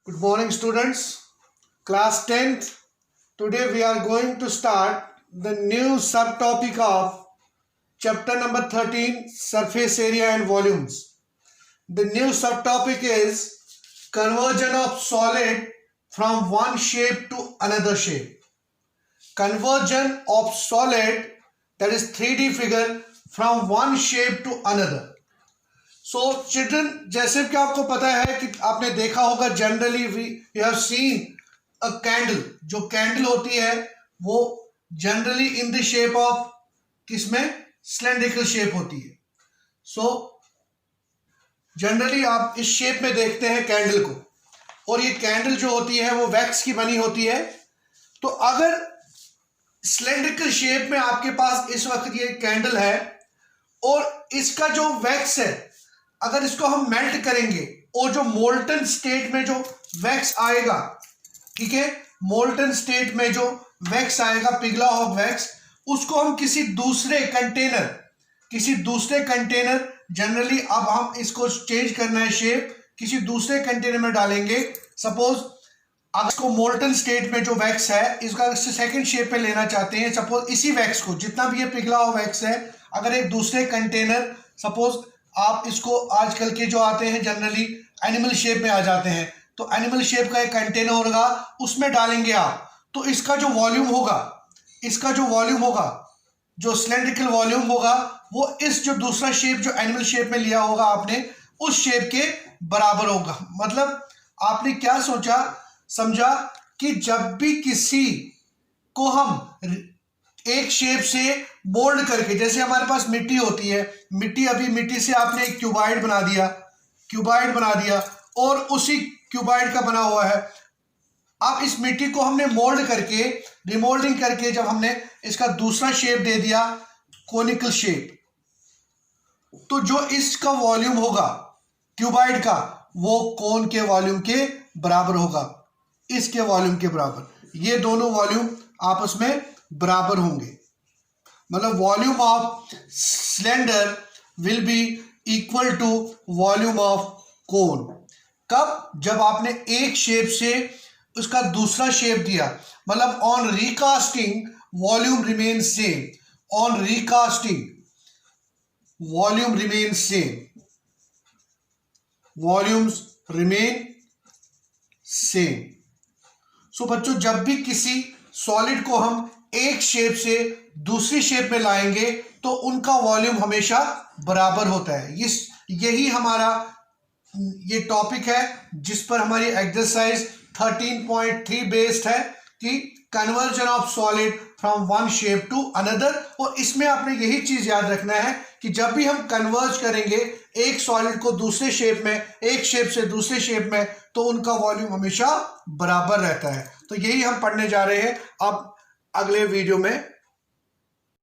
Good morning, students. Class 10th. Today we are going to start the new subtopic of chapter number 13, surface area and volumes. The new subtopic is conversion of solid from one shape to another shape. Conversion of solid, that is 3D figure, from one shape to another. So children, जैसे कि आपको पता है कि आपने देखा होगा generally you have seen a candle. जो कैंडल होती है वो generally in the shape of किसमें सिलेंड्रिकल शेप होती है. सो जनरली आप इस शेप में देखते हैं कैंडल को, और ये कैंडल जो होती है वो वैक्स की बनी होती है. तो अगर सिलेंड्रिकल शेप में आपके पास इस वक्त ये कैंडल है और इसका जो वैक्स है, अगर इसको हम मेल्ट करेंगे और जो मोल्टन स्टेट में जो वैक्स आएगा, ठीक है, मोल्टन स्टेट में जो वैक्स आएगा, पिघला हुआ वैक्स, उसको हम किसी दूसरे कंटेनर जनरली अब हम इसको चेंज करना है शेप, किसी दूसरे कंटेनर में डालेंगे. सपोज अगर इसको मोल्टन स्टेट में जो वैक्स है इसका सेकंड शेप में लेना चाहते हैं, सपोज इसी वैक्स को, जितना भी ये पिघला हुआ वैक्स है, अगर एक दूसरे कंटेनर, सपोज आप इसको आजकल के जो आते हैं जनरली एनिमल शेप में आ जाते हैं, तो एनिमल शेप का एक कंटेनर होगा, उसमें डालेंगे आप, तो इसका जो वॉल्यूम होगा, जो सिलेंड्रिकल वॉल्यूम होगा, वो इस जो दूसरा शेप जो एनिमल शेप में लिया होगा आपने, उस शेप के बराबर होगा. मतलब आपने क्या समझा कि जब भी किसी को हम एक शेप से मोल्ड करके, जैसे हमारे पास मिट्टी होती है, मिट्टी से आपने एक क्यूबाइड बना दिया और उसी क्यूबाइड का बना हुआ है. अब इस मिट्टी को हमने मोल्ड करके, रिमोल्डिंग करके, जब हमने इसका दूसरा शेप दे दिया, कोनिकल शेप, तो जो इसका वॉल्यूम होगा क्यूबाइड का, वो कोन के वॉल्यूम के बराबर होगा, इसके वॉल्यूम के बराबर. ये दोनों वॉल्यूम आपस में बराबर होंगे. मतलब volume of cylinder will be equal to volume of cone. कब? जब आपने एक शेप से उसका दूसरा शेप दिया. मतलब on recasting volume remain same, on recasting volume remain same, volumes remain same. So बच्चों, जब भी किसी सॉलिड को हम एक शेप से दूसरी शेप में लाएंगे तो उनका वॉल्यूम हमेशा बराबर होता है. यही हमारा ये टॉपिक है जिस पर हमारी एक्सरसाइज 13.3 बेस्ड है, कि conversion of solid from one shape to another. और इसमें आपने यही चीज याद रखना है कि जब भी हम कन्वर्ज करेंगे एक सॉलिड को दूसरे शेप में, एक शेप से दूसरे शेप में, तो उनका वॉल्यूम हमेशा बराबर रहता है. तो यही हम पढ़ने जा रहे हैं अब अगले वीडियो में.